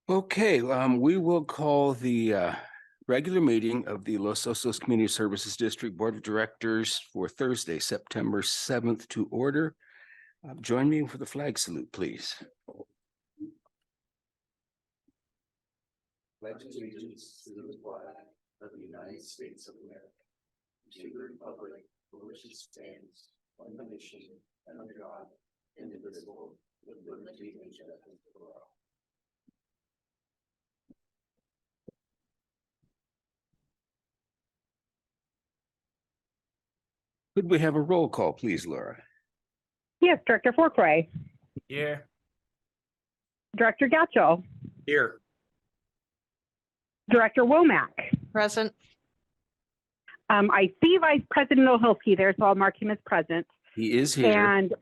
Okay, we will call the regular meeting of the Los Osos Community Services District Board of Directors for Thursday, September 7th to order. Join me for the flag salute, please. Pledge allegiance to the flag of the United States of America, to the republic for which it stands, one nation, and under God, indivisible, with liberty and justice for all. Could we have a roll call, please, Laura? Yes, Director Forquay. Here. Director Gatchell. Here. Director Womack. Present. I see Vice President Ohilsky there, so I'll mark him as present. He is here. And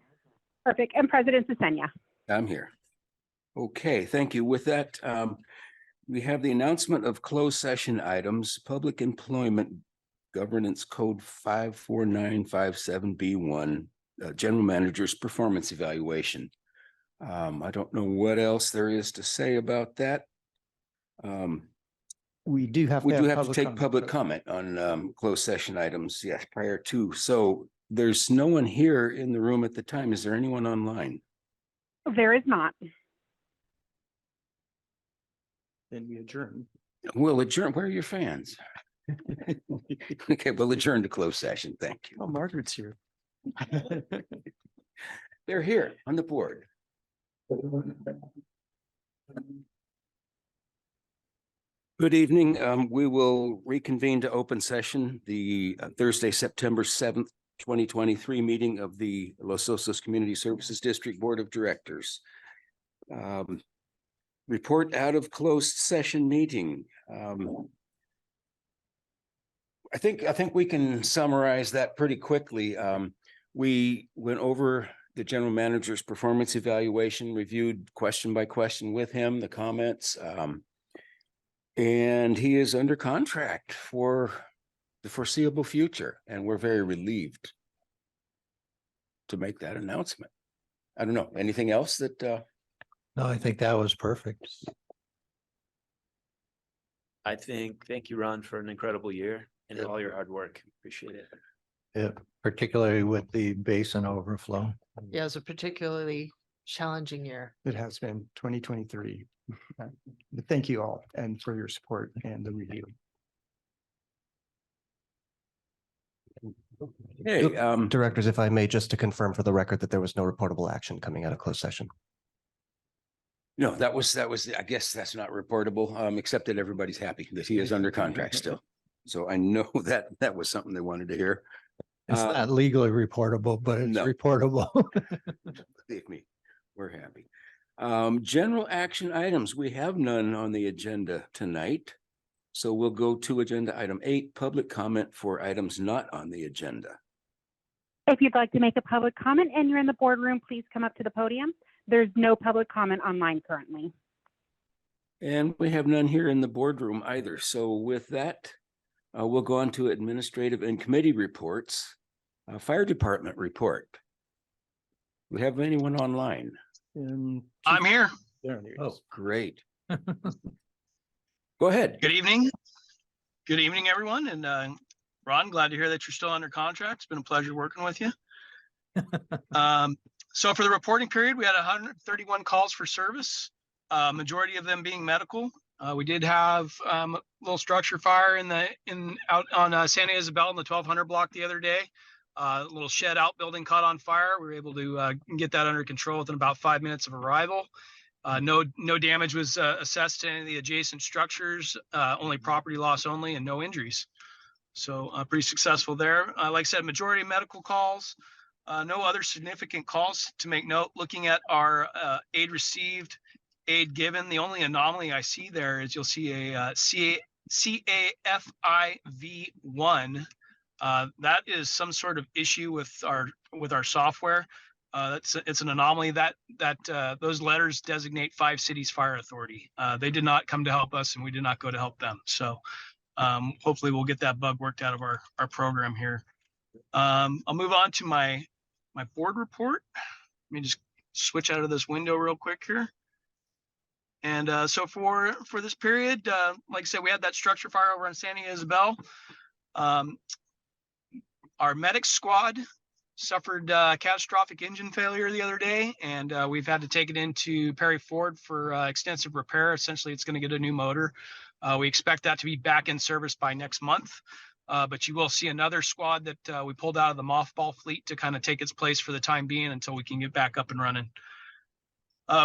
perfect. And President Sesenia. I'm here. Okay, thank you. With that, we have the announcement of closed session items, Public Employment Governance Code 54957B1, General Manager's Performance Evaluation. I don't know what else there is to say about that. We do have to take public comment on closed session items, yes, prior to. So there's no one here in the room at the time. Is there anyone online? There is not. Then we adjourn. We'll adjourn. Where are your fans? Okay, we'll adjourn to closed session. Thank you. Oh, Margaret's here. They're here on the board. Good evening. We will reconvene to open session the Thursday, September 7th, 2023 meeting of the Los Osos Community Services District Board of Directors. Report out of closed session meeting. I think we can summarize that pretty quickly. We went over the general manager's performance evaluation, reviewed question by question with him, the comments, and he is under contract for the foreseeable future. And we're very relieved to make that announcement. I don't know, anything else that? No, I think that was perfect. Thank you, Ron, for an incredible year and all your hard work. Appreciate it. Yeah, particularly with the basin overflow. Yeah, it was a particularly challenging year. It has been 2023. But thank you all and for your support and the review. Hey, Directors, if I may, just to confirm for the record that there was no reportable action coming out of closed session. no, that was, I guess that's not reportable, except that everybody's happy that he is under contract still. So I know that was something they wanted to hear. It's not legally reportable, but it's no. reportable. Believe me, we're happy. General action items, we have none on the agenda tonight. So we'll go to agenda item 8, public comment for items not on the agenda. If you'd like to make a public comment and you're in the boardroom, please come up to the podium. There's no public comment online currently. And we have none here in the boardroom either. So with that, we'll go on to administrative and committee reports. Fire department report. We have anyone online? I'm here. There it is. Oh, great. Go ahead. Good evening. Good evening, everyone. And Ron, glad to hear that you're still under contract. It's been a pleasure working with you. So for the reporting period, we had 131 calls for service, majority of them being medical. We did have a little structure fire out on Santa Isabel in the 1200 block the other day. A little shed outbuilding caught on fire. We were able to get that under control within about 5 minutes of arrival. No damage was assessed to any of the adjacent structures, only property loss only and no injuries. So pretty successful there. Like I said, majority of medical calls, no other significant calls to make note. Looking at our aid received, aid given, the only anomaly I see there is you'll see a CAFIV1. That is some sort of issue with our software. It's an anomaly that those letters designate 5 cities fire authority. They did not come to help us, and we did not go to help them. So hopefully we'll get that bug worked out of our program here. I'll move on to my board report. Let me just switch out of this window real quick here. And so for this period, like I said, we had that structure fire over on San Isabel. Our medic squad suffered catastrophic engine failure the other day, and we've had to take it into Perry Ford for extensive repair. Essentially, it's going to get a new motor. We expect that to be back in service by next month. But you will see another squad that we pulled out of the mothball fleet to kind of take its place for the time being until we can get back up and running.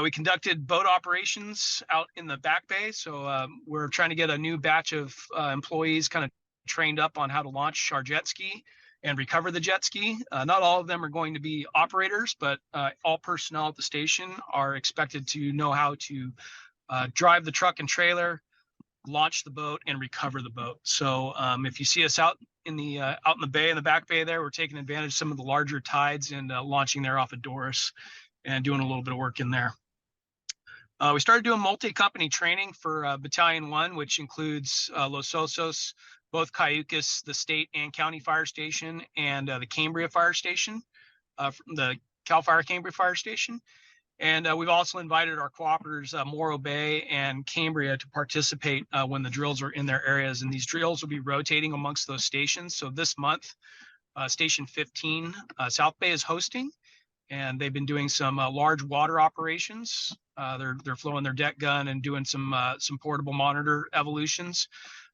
We conducted boat operations out in the back bay. So we're trying to get a new batch of employees kind of trained up on how to launch our jet ski and recover the jet ski. Not all of them are going to be operators, but all personnel at the station are expected to know how to drive the truck and trailer, launch the boat, and recover the boat. So if you see us out in the bay, in the back bay there, we're taking advantage of some of the larger tides and launching there off of Doris and doing a little bit of work in there. We started doing multi-company training for Battalion 1, which includes Los Osos, both Cayucas, the state and county fire station, and the Cambria fire station, the Cal Fire Cambria fire station. And we've also invited our cooperators, Morro Bay and Cambria, to participate when the drills are in their areas. And these drills will be rotating amongst those stations. So this month, Station 15, South Bay is hosting, and they've been doing some large water operations. They're flowing their deck gun and doing some portable monitor evolutions.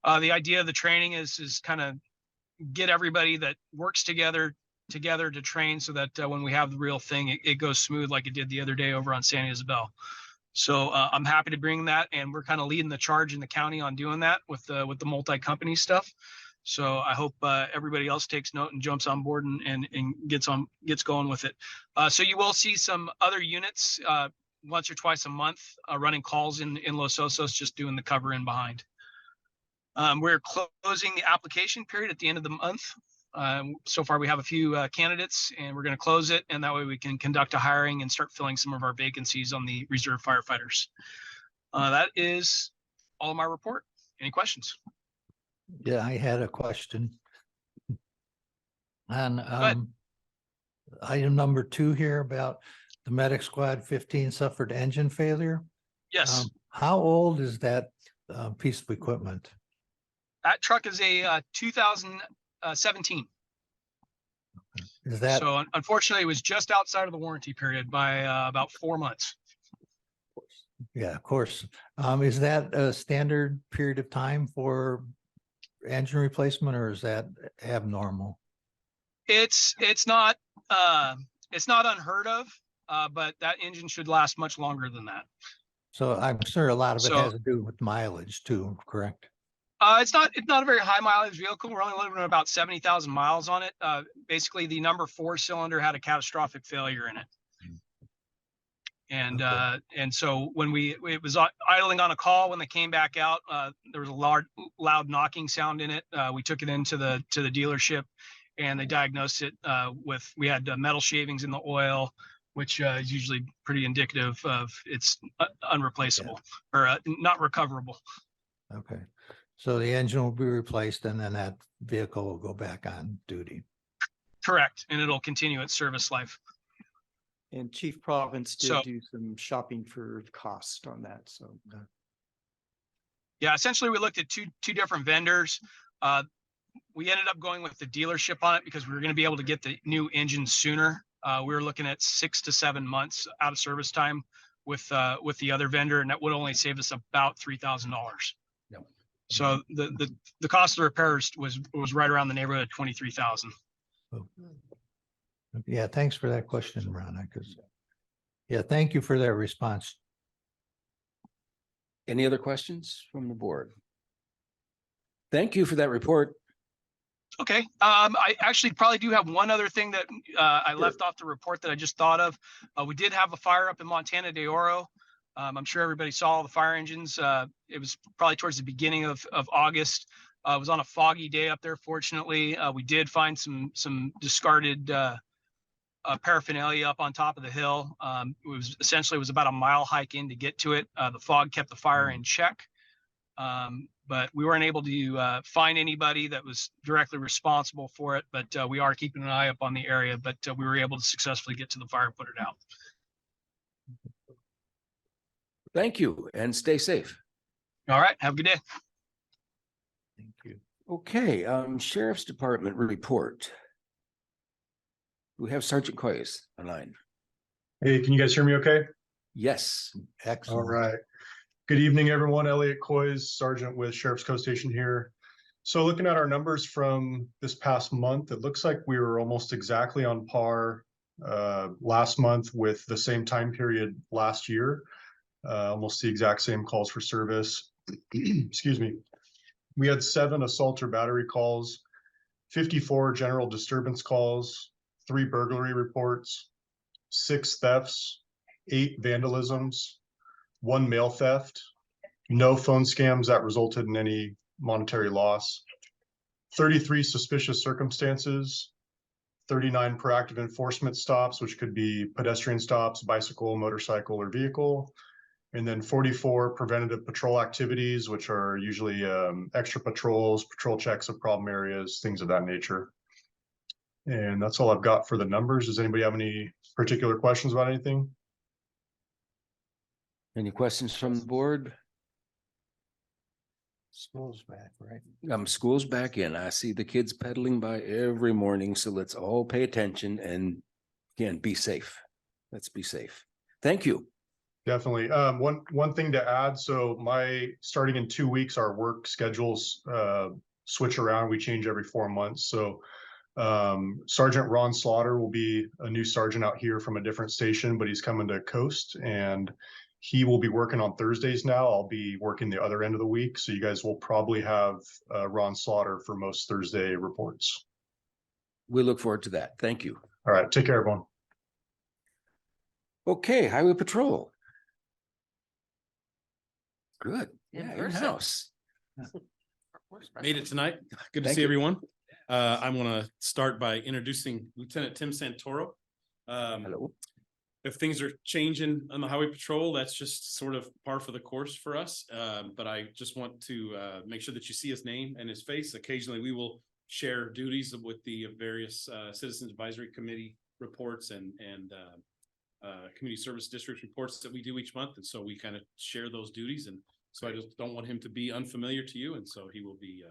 The idea of the training is kind of get everybody that works together to train so that when we have the real thing, it goes smooth like it did the other day over on San Isabel. So I'm happy to bring that, and we're kind of leading the charge in the county on doing that with the multi-company stuff. So I hope everybody else takes note and jumps on board and gets going with it. So you will see some other units once or twice a month running calls in Los Osos, just doing the cover in behind. We're closing the application period at the end of the month. So far, we have a few candidates, and we're going to close it, and that way we can conduct a hiring and start filling some of our vacancies on the reserve firefighters. That is all of my report. Any questions? Yeah, I had a question. On item number 2 here about the medic squad 15 suffered engine failure. Yes, How old is that piece of equipment? that truck is a 2017. Is that So unfortunately, it was just outside of the warranty period by about 4 months. yeah, of course. Is that a standard period of time for engine replacement, or is that abnormal? It's not unheard of, but that engine should last much longer than that. So I'm sure a lot of it So- has to do with mileage too, correct? It's not a very high mileage vehicle. We're only living at about 70,000 miles on it. Basically, the number 4 cylinder had a catastrophic failure in it. And Okay. and so when it was idling on a call, when they came back out, there was a loud knocking sound in it. We took it into the dealership, and they diagnosed it we had metal shavings in the oil, which is usually pretty indicative of it's unreplaceable or not recoverable. Okay. So the engine will be replaced and then that vehicle will go back on duty. Correct, and it'll continue its service life. And Chief Province did So- do some shopping for cost on that, so. Yeah, essentially we looked at two different vendors. We ended up going with the dealership on it because we were going to be able to get the new engine sooner. We were looking at 6 to 7 months out of service time with the other vendor, and that would only save us about $3,000. Yep. So the cost of the repairs was right around the neighborhood of 23,000. Yeah, thanks for that question, Ronna, because yeah, thank you for that response. Any other questions from the board? Thank you for that report. Okay. I actually probably do have one other thing that I left off the report that I just thought of. We did have a fire up in Montana de Oro. I'm sure everybody saw all the fire engines. It was probably towards the beginning of August. It was on a foggy day up there. Fortunately, we did find some discarded paraphernalia up on top of the hill. It was about a mile hike in to get to it. The fog kept the fire in check. But we weren't able to find anybody that was directly responsible for it. But we are keeping an eye up on the area. But we were able to successfully get to the fire and put it out. Thank you and stay safe. All right, have a good day. Thank you. Okay, Sheriff's Department report. We have Sergeant Coyes online. Hey, can you guys hear me okay? Yes. All Excellent. right. Good evening, everyone. Elliot Coyes, Sergeant with Sheriff's Co-Station here. So looking at our numbers from this past month, it looks like we were almost exactly on par last month with the same time period last year. Almost the exact same calls for service. Excuse me. We had 7 assault or battery calls, 54 general disturbance calls, 3 burglary reports, 6 thefts, 8 vandalisms, 1 mail theft, no phone scams that resulted in any monetary loss, 33 suspicious circumstances, 39 proactive enforcement stops, which could be pedestrian stops, bicycle, motorcycle, or vehicle, and then 44 preventative patrol activities, which are usually extra patrols, patrol checks of problem areas, things of that nature. And that's all I've got for the numbers. Does anybody have any particular questions about anything? Any questions from the board? School's back, right? School's back in. I see the kids pedaling by every morning, so let's all pay attention and again, be safe. Let's be safe. Thank you. Definitely. One thing to add. So starting in 2 weeks, our work schedules switch around. We change every 4 months. So Sergeant Ron Slaughter will be a new sergeant out here from a different station, but he's coming to Coast, and he will be working on Thursdays now. I'll be working the other end of the week. So you guys will probably have Ron Slaughter for most Thursday reports. We look forward to that. Thank you. All right. Take care, everyone. Okay, Highway Patrol. Good. In Yeah, person. in-house. Made it tonight. Good to Thank see you. everyone. I want to start by introducing Lieutenant Tim Santoro. Hello. If things are changing on the highway patrol, that's just sort of par for the course for us. But I just want to make sure that you see his name and his face. Occasionally, we will share duties with the various Citizens Advisory Committee reports and community service district reports that we do each month. And so we kind of share those duties. And so I just don't want him to be unfamiliar to you. And so he will be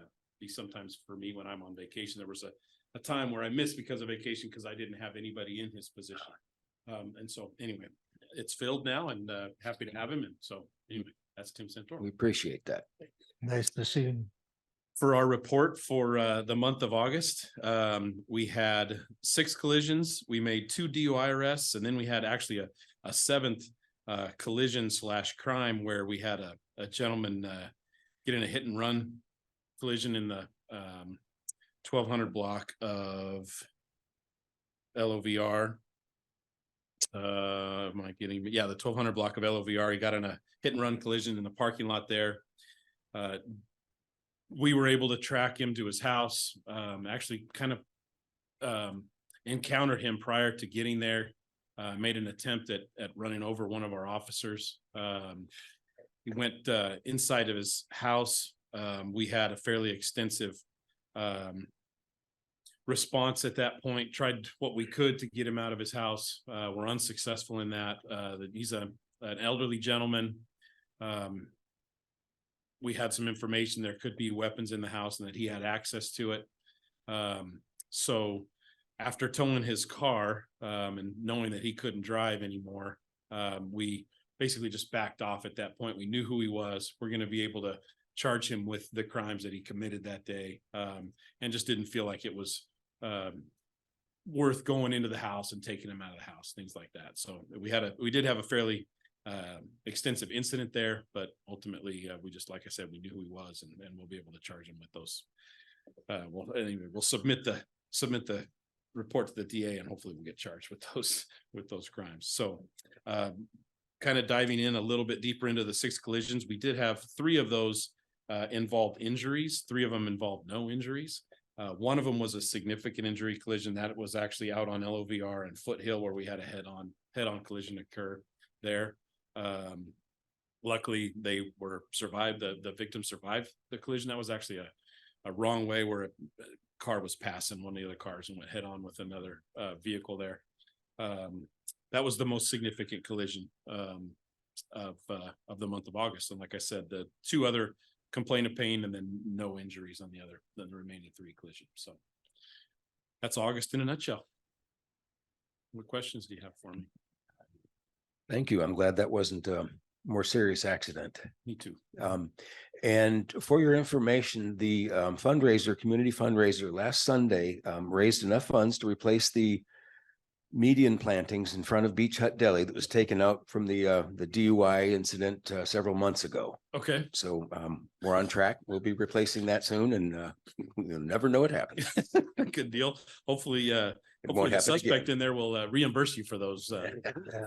sometimes for me when I'm on vacation. There was a time where I missed because of vacation because I didn't have anybody in his position. And so anyway, it's filled now and happy to have him. And so anyway, that's Tim Santoro. We appreciate that. Nice to see you. For our report for the month of August, we had 6 collisions. We made 2 DUI arrests, and then we had actually a 7th collision / crime where we had a gentleman get in a hit and run collision in the 1200 block of LOVR. The 1200 block of LOVR. He got in a hit and run collision in the parking lot there. We were able to track him to his house, actually kind of encountered him prior to getting there, made an attempt at running over one of our officers. He went inside of his house. We had a fairly extensive response at that point, tried what we could to get him out of his house. We're unsuccessful in that. He's an elderly gentleman. We had some information there could be weapons in the house and that he had access to it. So after towing his car and knowing that he couldn't drive anymore, we basically just backed off at that point. We knew who he was. We're going to be able to charge him with the crimes that he committed that day, and just didn't feel like it was worth going into the house and taking him out of the house, things like that. So we did have a fairly extensive incident there, but ultimately we just, like I said, we knew who he was, and we'll be able to charge him with those. We'll submit the report to the DA, and hopefully we'll get charged with those crimes. So kind of diving in a little bit deeper into the 6 collisions, we did have 3 of those involved injuries. 3 of them involved no injuries. One of them was a significant injury collision that was actually out on LOVR and Foothill, where we had a head-on collision occur there. Luckily they survived. The victim survived the collision. That was actually a wrong way where a car was passing one of the other cars and went head on with another vehicle there. that was the most significant collision of the month of August. And like I said, the two other complaint of pain and then no injuries on the remaining three collisions. So that's August in a nutshell. What questions do you have for me? Thank you. I'm glad that wasn't a more serious accident. Me too. And for your information, the fundraiser, community fundraiser last Sunday raised enough funds to replace the median plantings in front of Beach Hut Deli that was taken out from the DUI incident several months ago. Okay. So we're on track. We'll be replacing that soon, and you'll never know what happened. Good deal. Hopefully, won't hopefully the happen suspect again. in there will reimburse you for those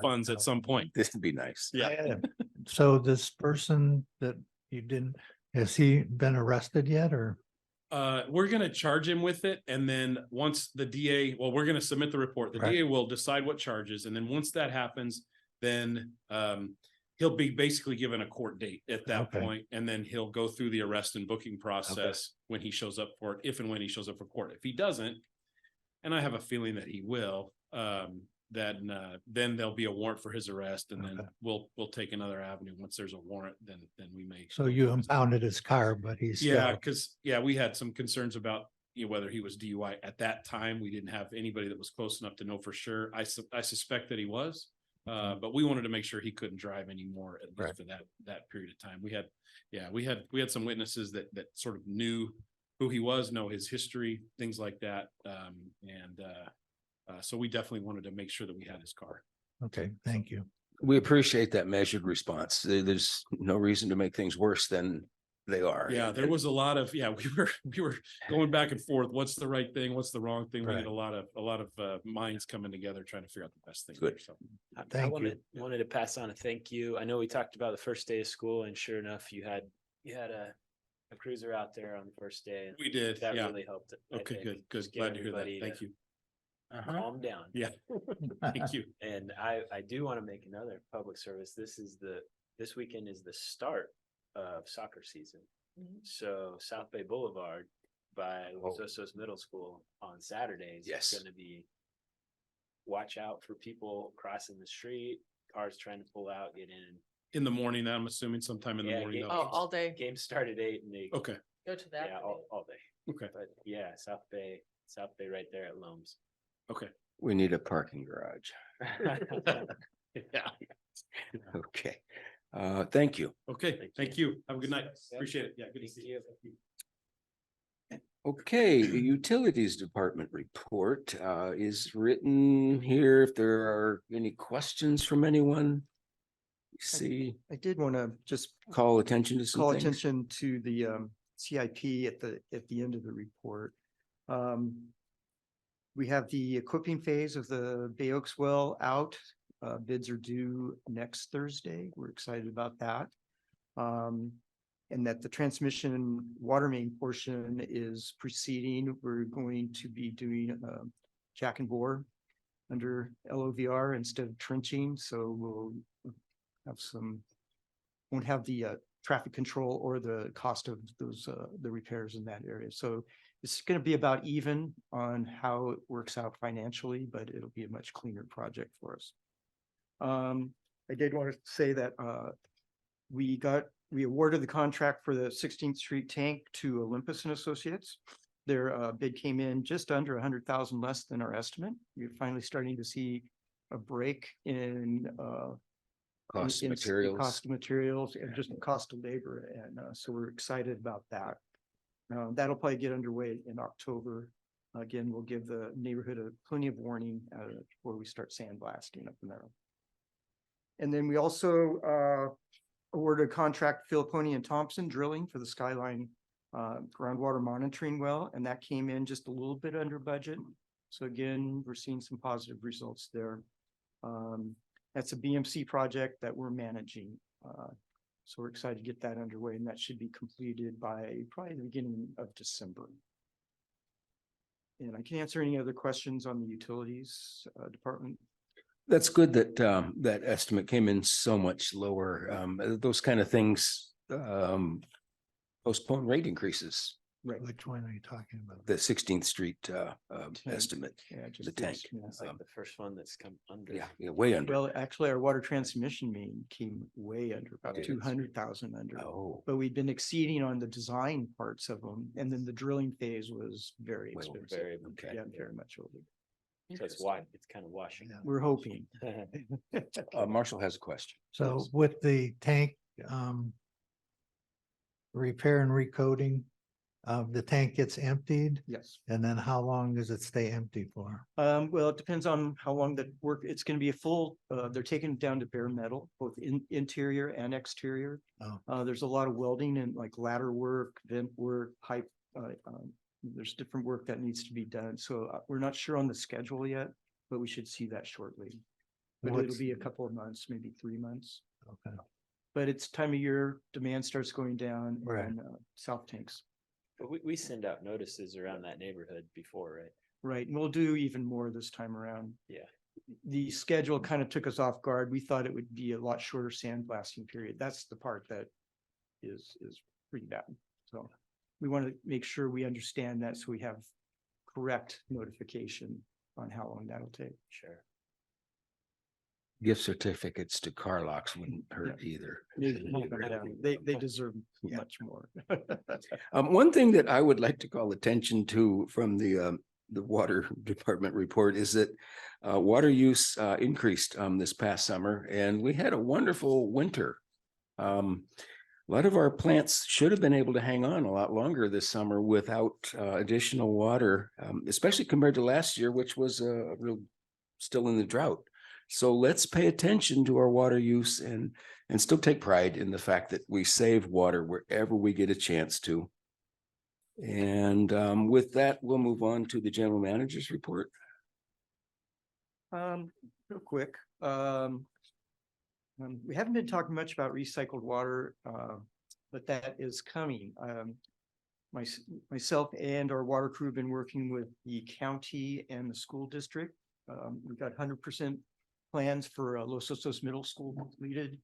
funds at some point. This would be nice. Yeah. So this person that you didn't, has he been arrested yet or? We're gonna charge him with it, and then once the DA, well, we're gonna submit the report. The Right. DA will decide what charges, and then once that happens, then he'll be basically given a court date at that Okay. point, and then he'll go through the arrest and booking process when he shows up for it, if and when he shows up for court. If he doesn't, and I have a feeling that he will, then there'll be a warrant for his arrest, and then Okay. we'll take another avenue. Once there's a warrant, then we may. So you impounded his car, but he's Yeah, still, because, we had some concerns about, whether he was DUI at that time. We didn't have anybody that was close enough to know for sure. I suspect that he was. But we wanted to make sure he couldn't drive anymore, at Right. least for that period of time. We had some witnesses that sort of knew who he was, know his history, things like that. So we definitely wanted to make sure that we had his car. okay, thank you. We appreciate that measured response. There's no reason to make things worse than they are. Yeah, there was a lot of, we were going back and forth. What's the right thing? What's the wrong thing? We had a lot of minds coming together trying to figure out the best thing. Good. So, I Thank you. wanted to pass on a thank you. I know we talked about the first day of school, and sure enough, you had a cruiser out there on the first day. And we did, that yeah. really helped. I Okay, think. good. Just get Glad to hear that. everybody Thank to you. Calm down. Yeah. Thank you. And I do want to make another public service. This weekend is the start of soccer season. So South Bay Boulevard by Los Osos Middle School on Saturdays Yes. is going to be, watch out for people crossing the street, cars trying to pull out, get in. In the morning, I'm assuming sometime in the Yeah, morning. yeah. though. Oh, all day. Games start at 8 and they Okay, Go to that. yeah all day. okay, But yeah, South Bay right there at Loams. okay. We need a parking garage. Yeah, Okay. Thank you. okay. Thank you. Have a good night. Yep. Appreciate it. Yeah, good to Thank see you. you. Okay, the Utilities Department report is written here. If there are any questions from anyone. See, I did want to just call attention to some call things. attention to the CIP at the end of the report. We have the equipping phase of the Bay Oaks well out. Bids are due next Thursday. We're excited about that. And that the transmission water main portion is proceeding. We're going to be doing jack and bore under LOVR instead of trenching. So we'll have won't have the traffic control or the cost of those the repairs in that area. So it's going to be about even on how it works out financially, but it'll be a much cleaner project for us. I did want to say that we awarded the contract for the 16th Street tank to Olympus and Associates. Their bid came in just under 100,000 less than our estimate. We're finally starting to see a break in Cost of in materials. cost of materials and just the cost of labor. And so we're excited about that. That'll probably get underway in October. Again, we'll give the neighborhood plenty of warning before we start sandblasting up in there. And then we also awarded a contract Philipponi and Thompson drilling for the Skyline groundwater monitoring well, and that came in just a little bit under budget. So again, we're seeing some positive results there. That's a BMC project that we're managing. So we're excited to get that underway, and that should be completed by probably the beginning of December. And I can answer any other questions on the utilities department. That's good that that estimate came in so much lower. Those kind of things postpone rate increases. Right. Which one are you talking about? the 16th Street Tank. estimate, Yeah, the just tank. It's like the first one that's come under. Yeah, way under. Well, actually, our water transmission main came way under, about Okay. 200,000 under. Oh, But we've been exceeding on the design parts of them, and then the drilling phase was very Way over. expensive. Very, okay. Yeah, very much over. so it's why, it's kind of washing. We're hoping. Marshall has a question. So Yes. with the tank, repair and recoding, the tank gets emptied, Yes. and then how long does it stay empty for? Well, it depends on how long that work, it's gonna be a full, they're taking it down to bare metal, both interior and exterior. Oh. There's a lot of welding and like ladder work, vent work, pipe, there's different work that needs to be done. So we're not sure on the schedule yet, but we should see that shortly. But it'll What's- be a couple of months, maybe 3 months. Okay. But it's time of year, demand starts going down Right. and south tanks. But we send out notices around that neighborhood before, right? Right, and we'll do even more this time around. Yeah. The schedule kind of took us off guard. We thought it would be a lot shorter sandblasting period. That's the part that is pretty bad. So we want to make sure we understand that so we have correct notification on how long that'll take. Sure. Gift certificates to car locks wouldn't hurt either. They deserve Yeah. much more. One thing that I would like to call attention to from the water department report is that water use increased this past summer, and we had a wonderful winter. A lot of our plants should have been able to hang on a lot longer this summer without additional water, especially compared to last year, which was real still in the drought. So let's pay attention to our water use and still take pride in the fact that we save water wherever we get a chance to. And with that, we'll move on to the general manager's report. Real quick, we haven't been talking much about recycled water, but that is coming. Myself and our water crew have been working with the county and the school district. We've got 100% plans for Los Osos Middle School completed.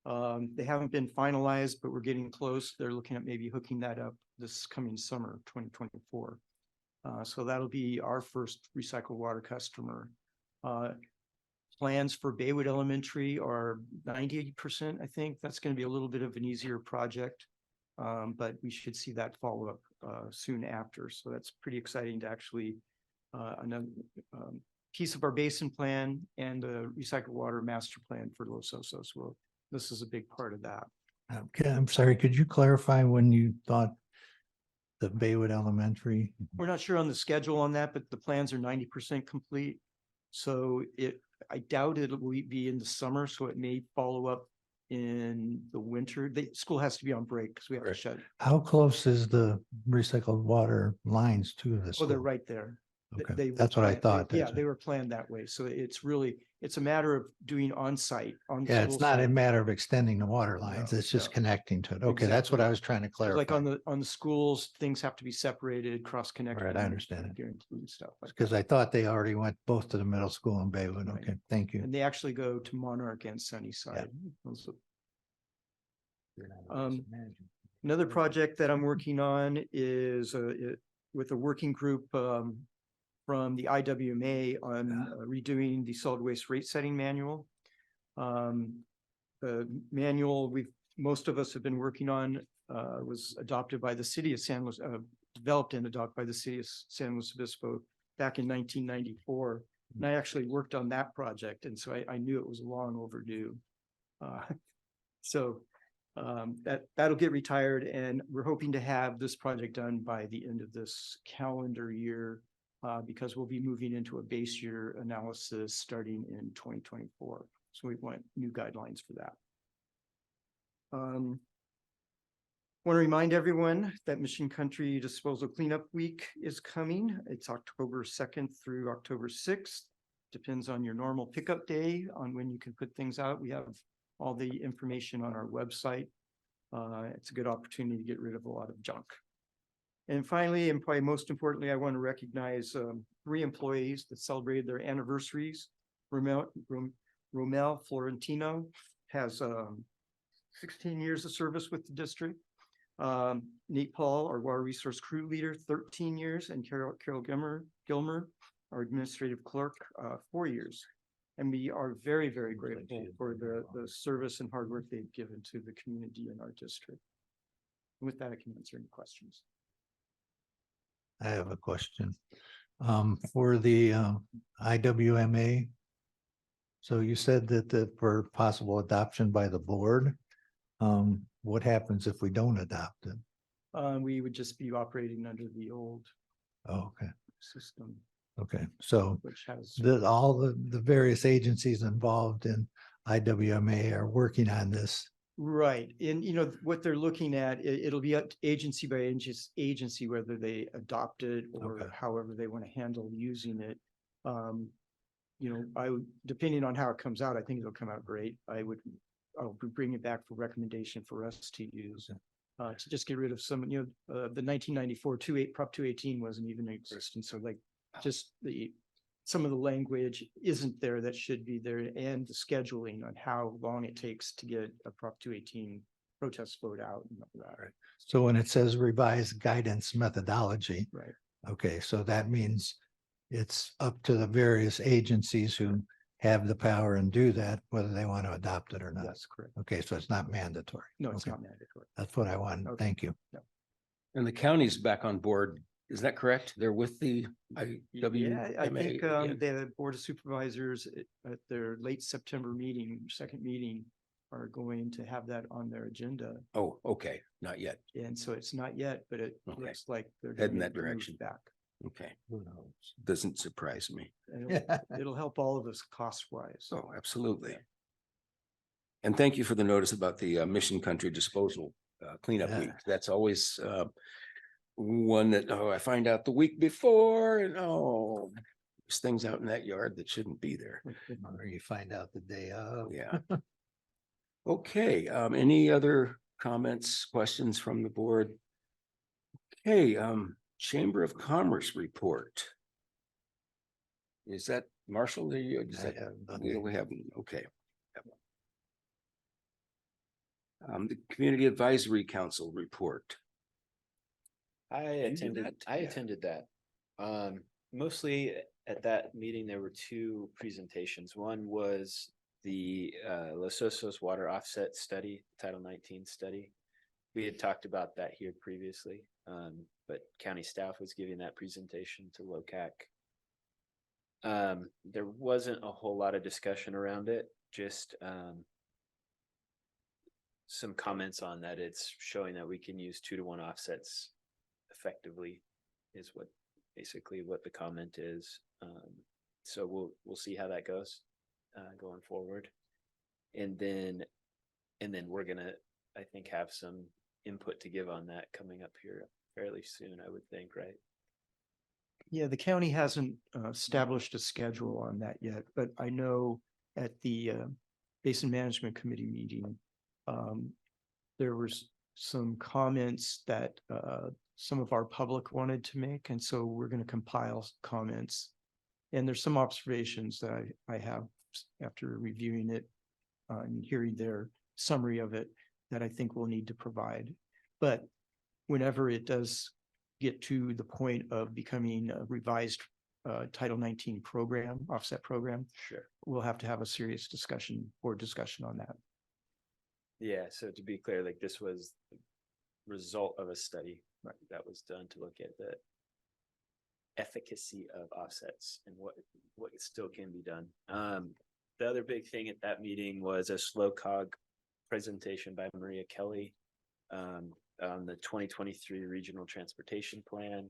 They haven't been finalized, but we're getting close. They're looking at maybe hooking that up this coming summer, 2024. So that'll be our first recycled water customer. Plans for Baywood Elementary are 90%, I think. That's going to be a little bit of an easier project. But we should see that follow up soon after. So that's pretty exciting to actually another piece of our basin plan and the recycled water master plan for Los Osos. Well, this is a big part of that. Okay, I'm sorry, could you clarify when you thought the Baywood Elementary? We're not sure on the schedule on that, but the plans are 90% complete. So I doubt it will be in the summer, so it may follow up in the winter. The school has to be on break because we have to Right. shut. How close is the recycled water lines to the Oh, school? they're right there. Okay, They were that's what I planned- thought. Yeah, That's- they were planned that way. So it's a matter of doing on-site. On the Yeah, it's school not a site. matter of extending the water lines. No, It's just no. connecting to it. Okay, that's what Exactly. I was trying to It's like clarify. on the schools, things have to be separated, cross-connected. Right, I understand it. Guaranteed and stuff like Because that. I thought they already went both to the middle school and Baywood. Right. Okay, thank you. And they actually go to Monarch and Sunnyside. Those- Another project that I'm working on is with a working group from the IWMA on redoing the solid waste rate setting manual. The manual most of us have been working on was adopted by the city of San Luis, developed and adopted by the city of San Luis Obispo back in 1994. And I actually worked on that project, and so I knew it was long overdue. So that'll get retired, and we're hoping to have this project done by the end of this calendar year, because we'll be moving into a base year analysis starting in 2024. So we want new guidelines for that. Want to remind everyone that Mission Country Disposal Cleanup Week is coming. It's October 2nd through October 6th. Depends on your normal pickup day on when you can put things out. We have all the information on our website. It's a good opportunity to get rid of a lot of junk. And finally, and probably most importantly, I want to recognize 3 employees that celebrated their anniversaries. Romel Florentino has 16 years of service with the district. Nate Paul, our water resource crew leader, 13 years, and Carol Gilmer, our administrative clerk, 4 years. And we are very, very grateful for the service and hard work they've given to the community in our district. With that, I can answer any questions. I have a question. For the IWMA. So you said that for possible adoption by the board, what happens if we don't adopt it? We would just be operating under the old Oh, okay, system, okay. So which has. all the various agencies involved in IWMA are working on this. Right, and what they're looking at, it'll be up to agency by agency, whether they adopt it or Okay. however they want to handle using it. I would, depending on how it comes out, I think it'll come out great. I'll bring it back for recommendation for us to use. To just get rid of some, the 1994 Prop 218 wasn't even existing, so like just some of the language isn't there that should be there, and the scheduling on how long it takes to get a Prop 218 protest vote out and all that. Right. So when it says revised guidance methodology, Right. okay, so that means it's up to the various agencies who have the power and do that, whether they want to adopt it or not. That's correct. Okay, so it's not mandatory. No, it's Okay. not mandatory. That's what I want. Okay. Thank you. And the county's back on board. Is that correct? They're with the Yeah, I think IWMA? the Board of Supervisors at their late September meeting, second meeting, are going to have that on their agenda. Oh, okay, not yet. And so it's not yet, but it Okay. looks like they're Heading gonna that move direction. back. Okay, Who knows? doesn't surprise me. And it'll help all of us cost wise. Oh, absolutely. And thank you for the notice about the Mission Country Disposal Cleanup Yeah. Week. That's always one that, I find out the week before and there's things out in that yard that shouldn't be there. Or you find out the day of. Yeah. Okay, any other comments, questions from the board? Okay, Chamber of Commerce report. Is that Marshall? Is I that, have nothing. we have, okay. The Community Advisory Council report. I did that? Yeah. attended that. Mostly at that meeting, there were two presentations. One was the Los Osos water offset study, Title 19 study. We had talked about that here previously, but county staff was giving that presentation to LOCAC. There wasn't a whole lot of discussion around it, just some comments on that. It's showing that we can use 2-to-1 offsets effectively is basically what the comment is. So we'll see how that goes going forward. And then we're gonna, I think, have some input to give on that coming up here fairly soon, I would think, right? Yeah, the county hasn't established a schedule on that yet, but I know at the Basin Management Committee meeting, there was some comments that some of our public wanted to make, and so we're going to compile comments. And there's some observations that I have after reviewing it and hearing their summary of it that I think we'll need to provide. But whenever it does get to the point of becoming a revised Title 19 program, offset program, Sure. we'll have to have a serious discussion on that. Yeah, so to be clear, like this was the result of a study that was done to look at the efficacy of offsets and what still can be done. The other big thing at that meeting was a slow cog presentation by Maria Kelly on the 2023 Regional Transportation Plan.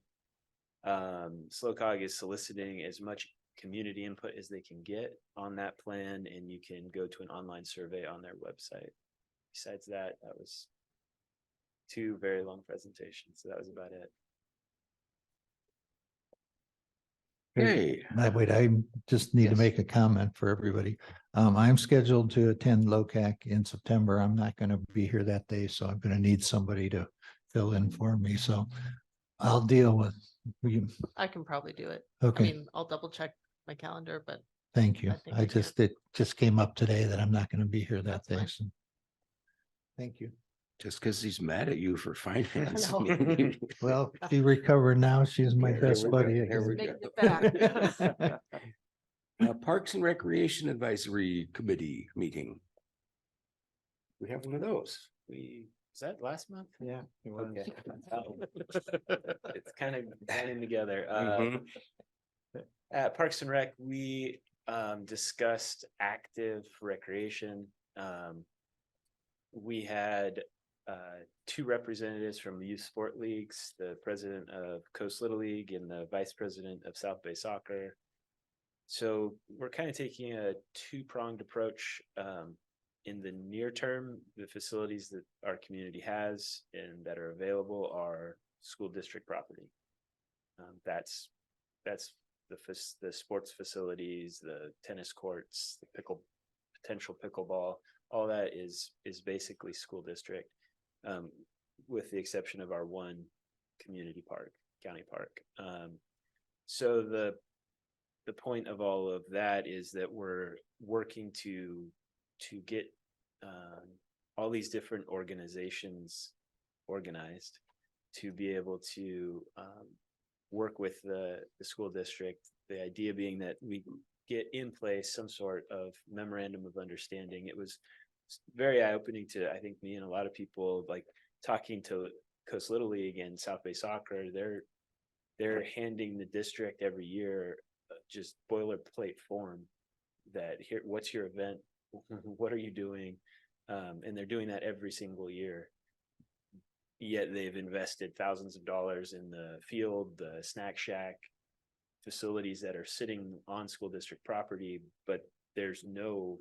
SLOCOG is soliciting as much community input as they can get on that plan, and you can go to an online survey on their website. Besides that, that was two very long presentations, so that was about it. Okay, Wait, I just need to Yes. make a comment for everybody. I'm scheduled to attend LOCAC in September. I'm not going to be here that day, so I'm going to need somebody to fill in for me. So I'll deal with you. I can probably do it. I Okay, mean, I'll double check my calendar, but thank you. I think I can. It just came up today that I'm not going to be here that That's day. fine. So. Thank you. Just because he's mad at you for finance. know. maybe. Well, she recovered now. She's my Here best we buddy. go, here we again. Making it back. Parks and Recreation Advisory Committee meeting. We have one of those. Was that last month? Yeah. it was. Okay. Oh. It's kind of blending together. Mhm. At Parks and Rec, we discussed active recreation. We had two representatives from the youth sport leagues, the president of Coast Little League and the vice president of South Bay Soccer. So we're kind of taking a two-pronged approach. In the near term, the facilities that our community has and that are available are school district property. That's the sports facilities, the tennis courts, the potential pickleball, all that is basically school district, with the exception of our one community park, county park. So the point of all of that is that we're working to get all these different organizations organized to be able to work with the school district. The idea being that we get in place some sort of memorandum of understanding. It was very eye-opening to, I think, me and a lot of people, like talking to Coast Little League and South Bay Soccer. They're handing the district every year just boilerplate form that here, what's your event? What are you doing? And they're doing that every single year. Yet they've invested thousands of dollars in the field, the snack shack, facilities that are sitting on school district property, but there's no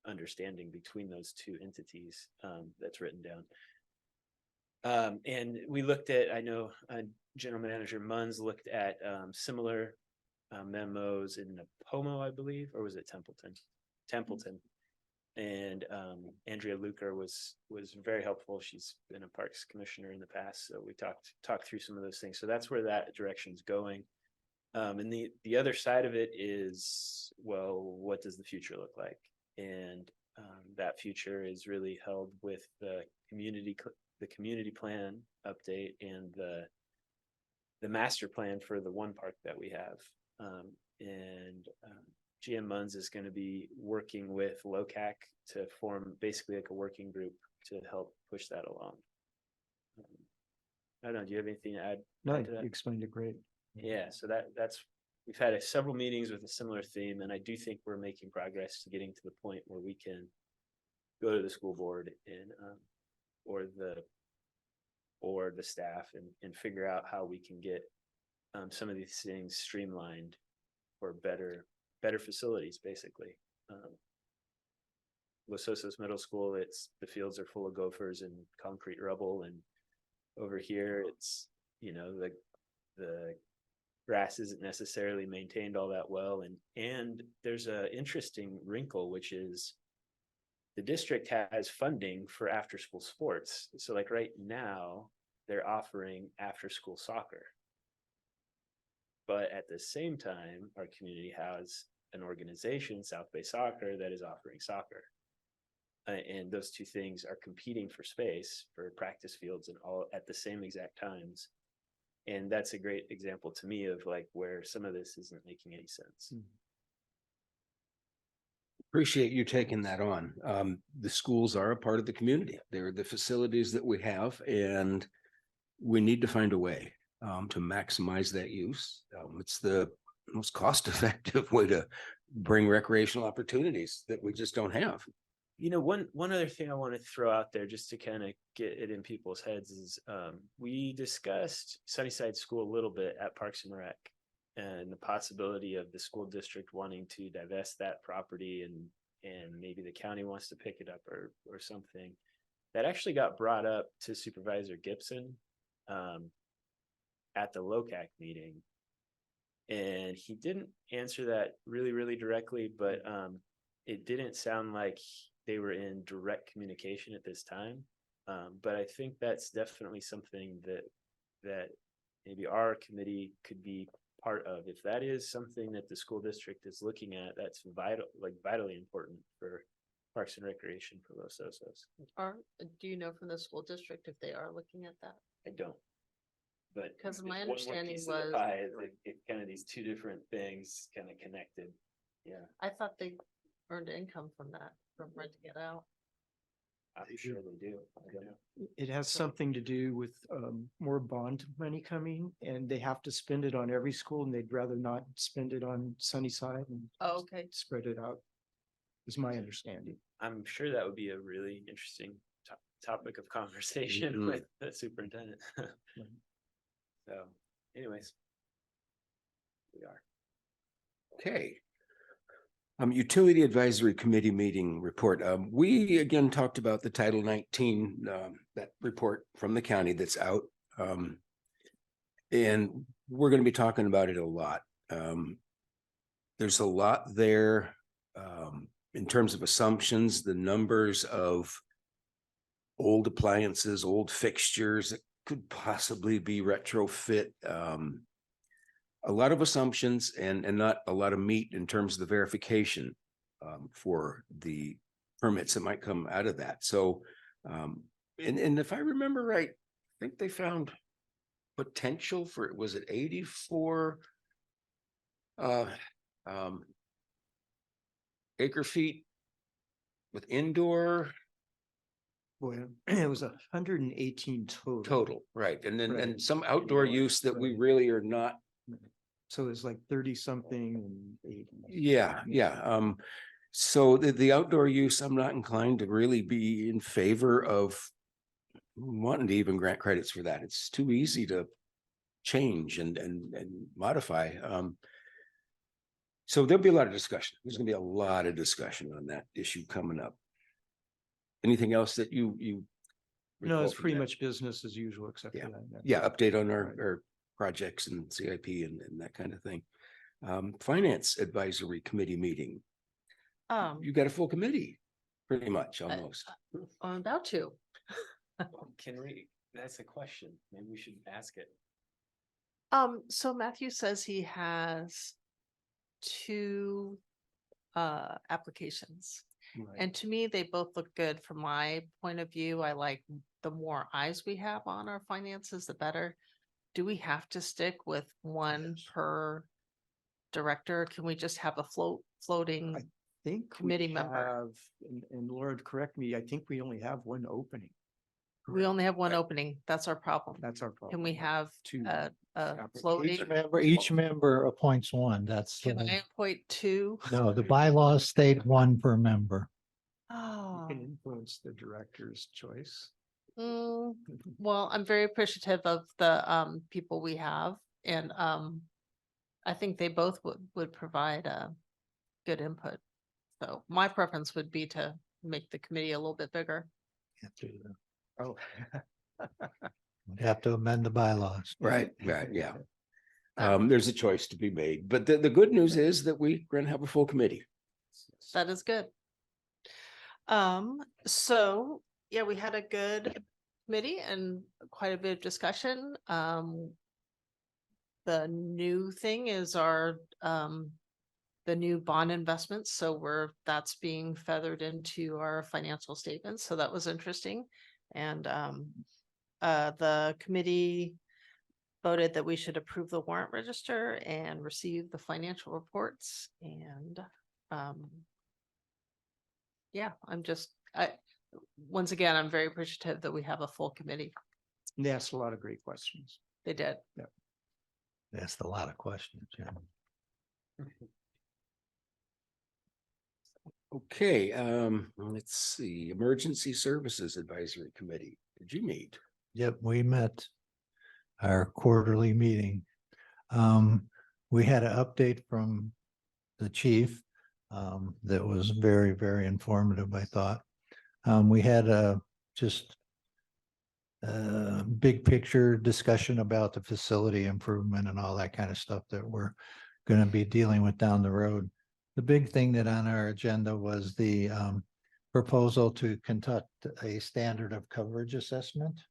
understanding between those two entities that's written down. And we looked at, I know General Manager Munns looked at similar memos in Napomo, I believe, or was it Templeton. And Andrea Luker was very helpful. She's been a parks commissioner in the past, so we talked through some of those things. So that's where that direction's going. And the other side of it is, well, what does the future look like? And that future is really held with the community plan update and the master plan for the one park that we have. GM Munns is going to be working with LOCAC to form basically like a working group to help push that along. I don't know, do you have anything to add? No, to you that? explained it great. Yeah, so that's, we've had several meetings with a similar theme, and I do think we're making progress to getting to the point where we can go to the school board and or the staff and figure out how we can get some of these things streamlined for better facilities, basically. Los Osos Middle School, the fields are full of gophers and concrete rubble, and over here it's, the grass isn't necessarily maintained all that well, and there's a interesting wrinkle, which is the district has funding for after school sports. So like right now they're offering after school soccer, but at the same time our community has an organization, South Bay Soccer, that is offering soccer. And those two things are competing for space for practice fields and all at the same exact times. And that's a great example to me of like where some of this isn't making any sense. Appreciate you taking that on. The schools are a part of the community. They're the facilities that we have, and we need to find a way to maximize that use. It's the most cost-effective way to bring recreational opportunities that we just don't have. One other thing I want to throw out there just to kind of get it in people's heads is we discussed Sunnyside School a little bit at Parks and Rec, and the possibility of the school district wanting to divest that property and maybe the county wants to pick it up or something. That actually got brought up to Supervisor Gibson at the LOCAC meeting, and he didn't answer that really directly, but it didn't sound like they were in direct communication at this time. But I think that's definitely something that maybe our committee could be part of. If that is something that the school district is looking at, that's vitally important for Parks and Recreation for Los Osos. Do you know from the school district if they are looking at that? I don't. But. 'Cause my it's one more understanding piece of the was- pie, it's like, it kind of these two different things kind of connected. Yeah, I thought they earned income from that, from renting it out. I'm sure they do. I don't know. It has something to do with more bond money coming and they have to spend it on every school and they'd rather not spend it on Sunnyside and Oh, okay. spread it out. Is my understanding. I'm sure that would be a really interesting topic of conversation Mhm. with the superintendent. So anyways. We are. Okay. Utility Advisory Committee meeting report. We again talked about the Title 19, that report from the county that's out. And we're going to be talking about it a lot. There's a lot there in terms of assumptions, the numbers of old appliances, old fixtures that could possibly be retrofit. A lot of assumptions and not a lot of meat in terms of the verification for the permits that might come out of that. So, and if I remember right, I think they found potential for, was it 84 acre feet with indoor Boy, it was 118 total, right? And then, and Right. some outdoor Indoor, use that we right. really are not. So it's like 30 something and 80. Yeah, yeah. So the outdoor use, I'm not inclined to really be in favor of wanting to even grant credits for that. It's too easy to change and modify. So there'll be a lot of discussion. There's gonna be a lot of discussion on that issue coming up. Anything else that you No, recall it's from pretty that? much business as usual, except for that. Yeah, update on Right. our projects and CIP and that kind of thing. Finance Advisory Committee meeting. You got a full committee, pretty much, almost. I'm about to. Can we, that's a question. Maybe we should ask it. So Matthew says he has two applications. Right. And to me, they both look good from my point of view. I like the more eyes we have on our finances, the better. Do we have to stick with one per director? Can we just have a floating? Think we committee member. have, and Laura, correct me, I think we only have one opening. We only have one Right. opening. That's our problem. That's our problem. Can we have Two a applicants. floating? Each member appoints one. That's, Can I appoint two? no, the bylaws state one per member. You Oh, can influence the director's choice. well, I'm very appreciative of the people we have and I think they both would provide good input. So my preference would be to make the committee a little bit bigger. Oh. We'd have to amend the bylaws. Right, yeah. There's a choice to be made, but the good news is that we're gonna have a full committee. That is good. So yeah, we had a good committee and quite a bit of discussion. The new thing is our the new bond investments. So that's being feathered into our financial statements. So that was interesting. And the committee voted that we should approve the warrant register and receive the financial reports. And yeah, once again, I'm very appreciative that we have a full committee. They asked a lot of great questions. They did. That's a lot of questions, yeah. Okay, let's see, Emergency Services Advisory Committee. Did you meet? Yep, we met our quarterly meeting. We had an update from the chief that was very, very informative, I thought. We had a big picture discussion about the facility improvement and all that kind of stuff that we're going to be dealing with down the road. The big thing that on our agenda was the proposal to conduct a standard of coverage assessment,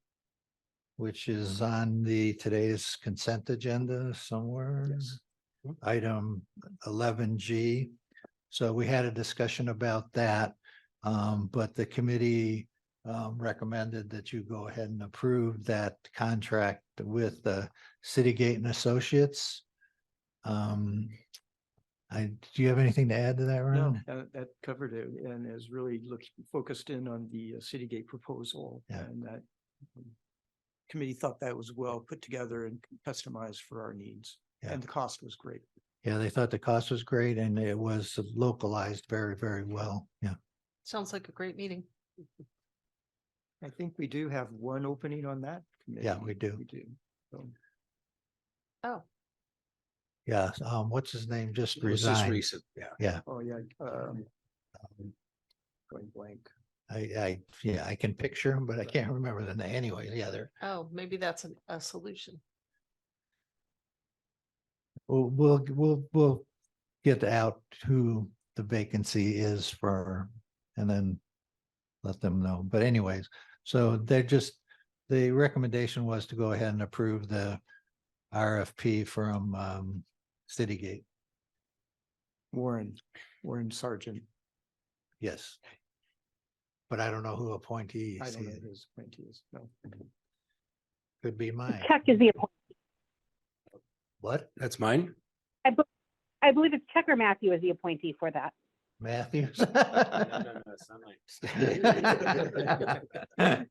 which is on today's consent agenda somewhere. Yes. Item 11G. So we had a discussion about that. But the committee recommended that you go ahead and approve that contract with Citygate and Associates. Do you have anything to add to that, No, Ron? that covered it and is really focused in on the Citygate proposal. Yeah. And that committee thought that was well put together and customized for our needs. Yeah. And the cost was great. Yeah, they thought the cost was great and it was localized very, very well. Yeah. Sounds like a great meeting. I think we do have one opening on that committee. Yeah, we do. We do. So, Oh, Yeah. What's his name? Just It was just resigned. recent, yeah. Yeah. oh, yeah. Going blank. Yeah, I can picture him, but I can't remember the name. Anyway, yeah, they're, oh, maybe that's a solution. we'll get out who the vacancy is for, and then let them know. But anyways, so the recommendation was to go ahead and approve the RFP from Citygate. Warren Sargent. Yes. But I don't know who appointee I is. don't know who his appointee is. No. Could be mine. Chuck is the appointee. What? That's mine? I believe it's Chuck or Matthew is the appointee for that. Matthews? No, it's not mine.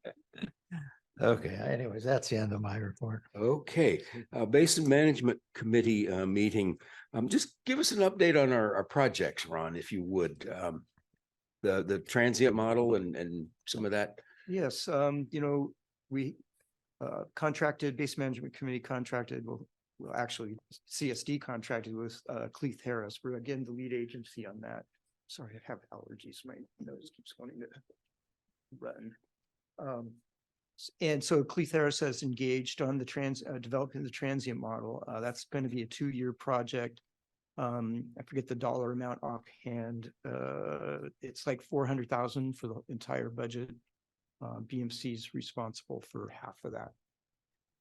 Okay, anyways, that's the end of my report. Okay, Basin Management Committee meeting. Just give us an update on our projects, Ron, if you would. The transient model and some of that. Yes, we contracted, Base Management Committee contracted, well, actually CSD contracted with Cleith Harris. We're again the lead agency on that. Sorry, I have allergies. My nose keeps wanting to run. And so Cleith Harris has engaged on the developing the transient model. That's going to be a 2-year project. I forget the dollar amount offhand. It's like 400,000 for the entire budget. BMC is responsible for half of that.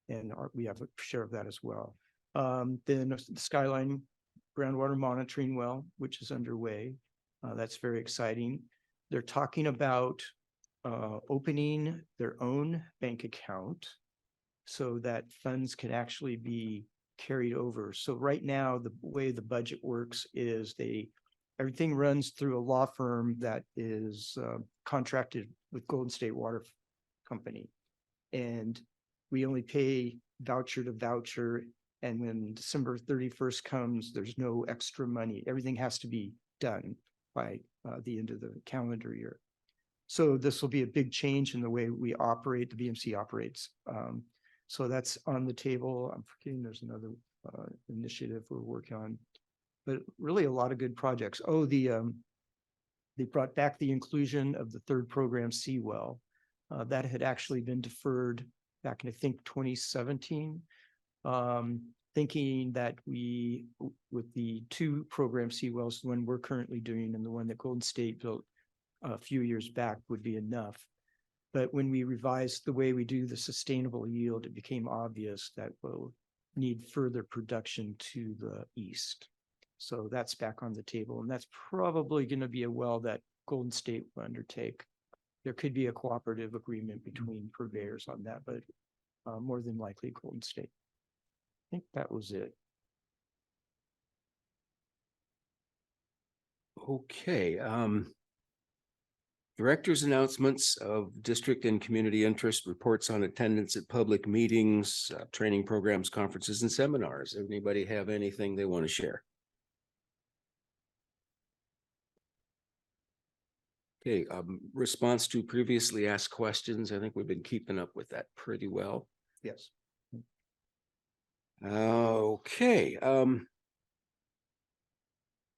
And we have a share of that as well. Then the Skyline groundwater monitoring well, which is underway. That's very exciting. They're talking about opening their own bank account so that funds can actually be carried over. So right now, the way the budget works is everything runs through a law firm that is contracted with Golden State Water Company. And we only pay voucher to voucher. And when December 31st comes, there's no extra money. Everything has to be done by the end of the calendar year. So this will be a big change in the way we operate, the BMC operates. So that's on the table. I'm forgetting there's another initiative we're working on, but really a lot of good projects. Oh, they brought back the inclusion of the third program Seawell. That had actually been deferred back in, I think, 2017. Thinking that with the 2 program Seawells, the one we're currently doing and the one that Golden State built a few years back would be enough. But when we revised the way we do the sustainable yield, it became obvious that we'll need further production to the east. So that's back on the table. And that's probably going to be a well that Golden State will undertake. There could be a cooperative agreement between purveyors on that, but more than likely Golden State. I think that was it. Okay, director's announcements of district and community interest, reports on attendance at public meetings, training programs, conferences, and seminars. Anybody have anything they want to share? Okay, response to previously asked questions. I think we've been keeping up with that pretty well. Yes. Okay,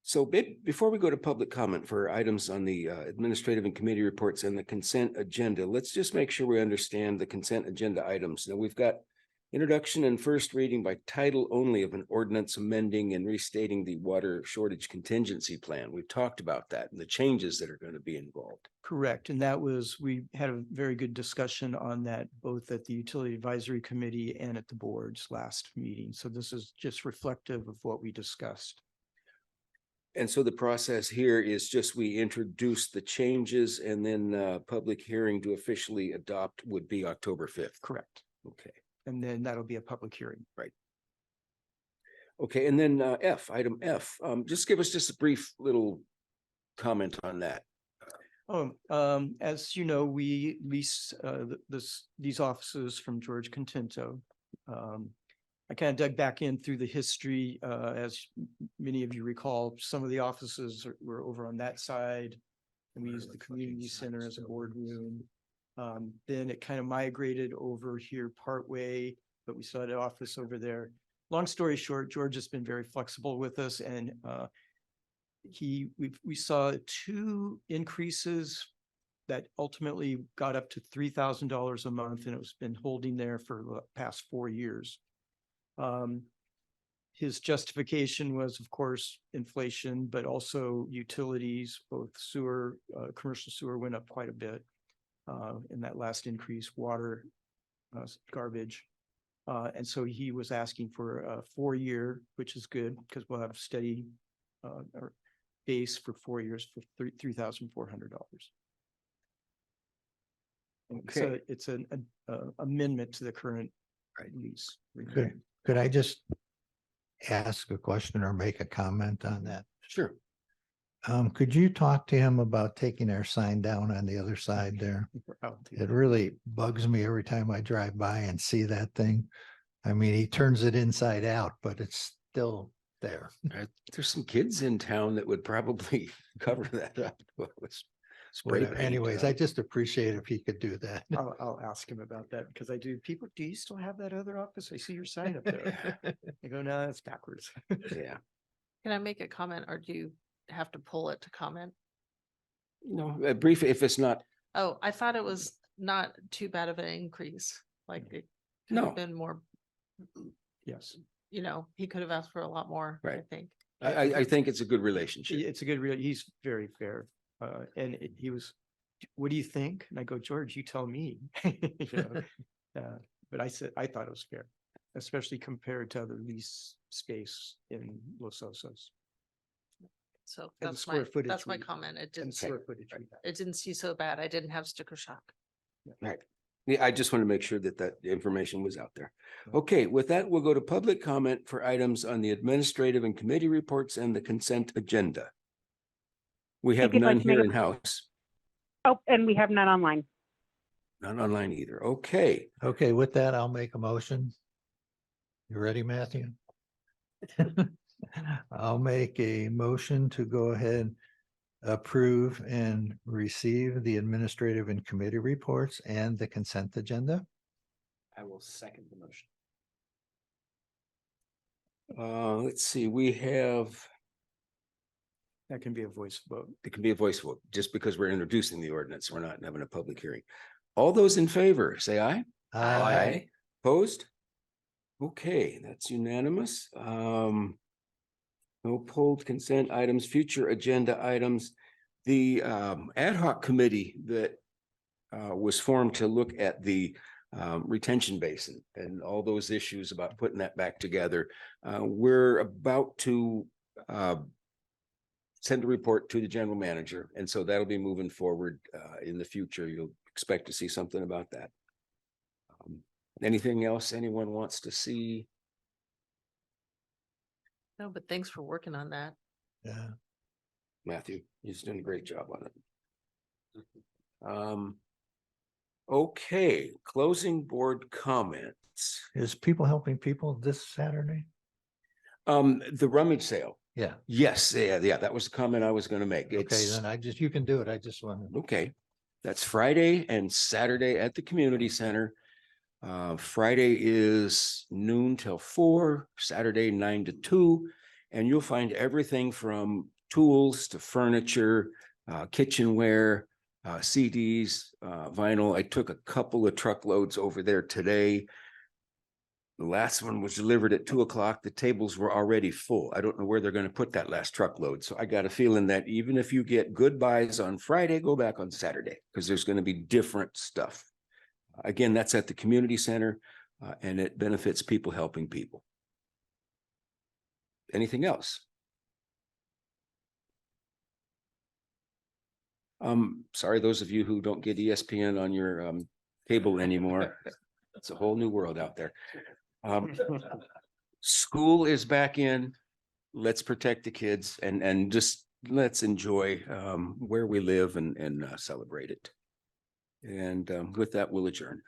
so before we go to public comment for items on the administrative and committee reports and the consent agenda, let's just make sure we understand the consent agenda items. Now we've got introduction and first reading by title only of an ordinance amending and restating the water shortage contingency plan. We've talked about that and the changes that are going to be involved. Correct. And we had a very good discussion on that, both at the Utility Advisory Committee and at the board's last meeting. So this is just reflective of what we discussed. And so the process here is just we introduce the changes and then public hearing to officially adopt would be October 5th. Correct. Okay. And then that'll be a public hearing. Okay, and then item F, just give us just a brief little comment on that. As you know, we lease these offices from George Contento. I kind of dug back in through the history, as many of you recall, some of the offices were over on that side. And we used the community center as a boardroom. Then it kind of migrated over here partway, but we still had an office over there. Long story short, George has been very flexible with us, and we saw 2 increases that ultimately got up to $3,000 a month, and it's been holding there for the past 4 years. His justification was, of course, inflation, but also utilities, both sewer, commercial sewer went up quite a bit in that last increase, water, garbage. And so he was asking for a 4-year, which is good because we'll have steady or base for 4 years for $3,400. So Okay. it's an amendment to the current lease. Could I just ask a question or make a comment on that? Sure. Could you talk to him about taking our sign down on the other side there? It really bugs me every time I drive by and see that thing. I mean, he turns it inside out, but it's still there. There's some kids in town that would probably cover that up. Spray Whatever. paint, Anyways, I just appreciate if he could do that. I'll ask him about that because I do. People, do you still have that other office? I see your sign up there. I go, no, it's backwards. Yeah. Can I make a comment or do you have to pull it to comment? No, a brief, if it's not, Oh, I thought it was not too bad of an increase. Like it could No. have been more, Yes, you know, he could have asked for a lot more, I Right. think. I think it's a good relationship. it's a good. He's very fair, and he was. What do you think? And I go, George, you tell me. You know, but I said I thought it was fair, especially compared to other lease space in Los Osos. So And the that's square my, footage that's my we- comment. It And didn't, square footage. we have. it didn't see so bad. I didn't have sticker shock. Right. Yeah, I just want to make sure that that information was out there. Okay, with that, we'll go to public comment for items on the administrative and committee reports and the consent agenda. We have you'd like none to make here a- in-house, Oh, and we have none online. none online either. Okay, Okay, with that, I'll make a motion. You ready, Matthew? I'll make a motion to go ahead, approve and receive the administrative and committee reports and the consent agenda. I will second the motion. let's see, we have, That can be a voice vote. it can be a voice vote, just because we're introducing the ordinance, we're not having a public hearing. All those in favor, say aye. Aye. Opposed? Okay, that's unanimous. No pulled consent items, future agenda items. The ad hoc committee that was formed to look at the retention basin and all those issues about putting that back together. We're about to send a report to the general manager, and so that'll be moving forward in the future. You'll expect to see something about that. Anything else anyone wants to see? No, but thanks for working on that. Yeah. Matthew, he's doing a great job on it. Okay, closing board comments. Is people helping people this Saturday? The rummage sale. Yeah. Yes, yeah, that was the comment I was gonna make. Okay, It's, then you can do it. I just want to. okay, that's Friday and Saturday at the community center. Friday is noon till 4, Saturday 9 to 2, and you'll find everything from tools to furniture, kitchenware, CDs, vinyl. I took a couple of truckloads over there today. The last one was delivered at 2 o'clock. The tables were already full. I don't know where they're going to put that last truckload. So I got a feeling that even if you get good buys on Friday, go back on Saturday because there's going to be different stuff. Again, that's at the community center, and it benefits people helping people. Anything else? Sorry, those of you who don't get ESPN on your cable anymore. It's a whole new world out there. School is back in. Let's protect the kids and just let's enjoy where we live and celebrate it. And with that, we'll adjourn.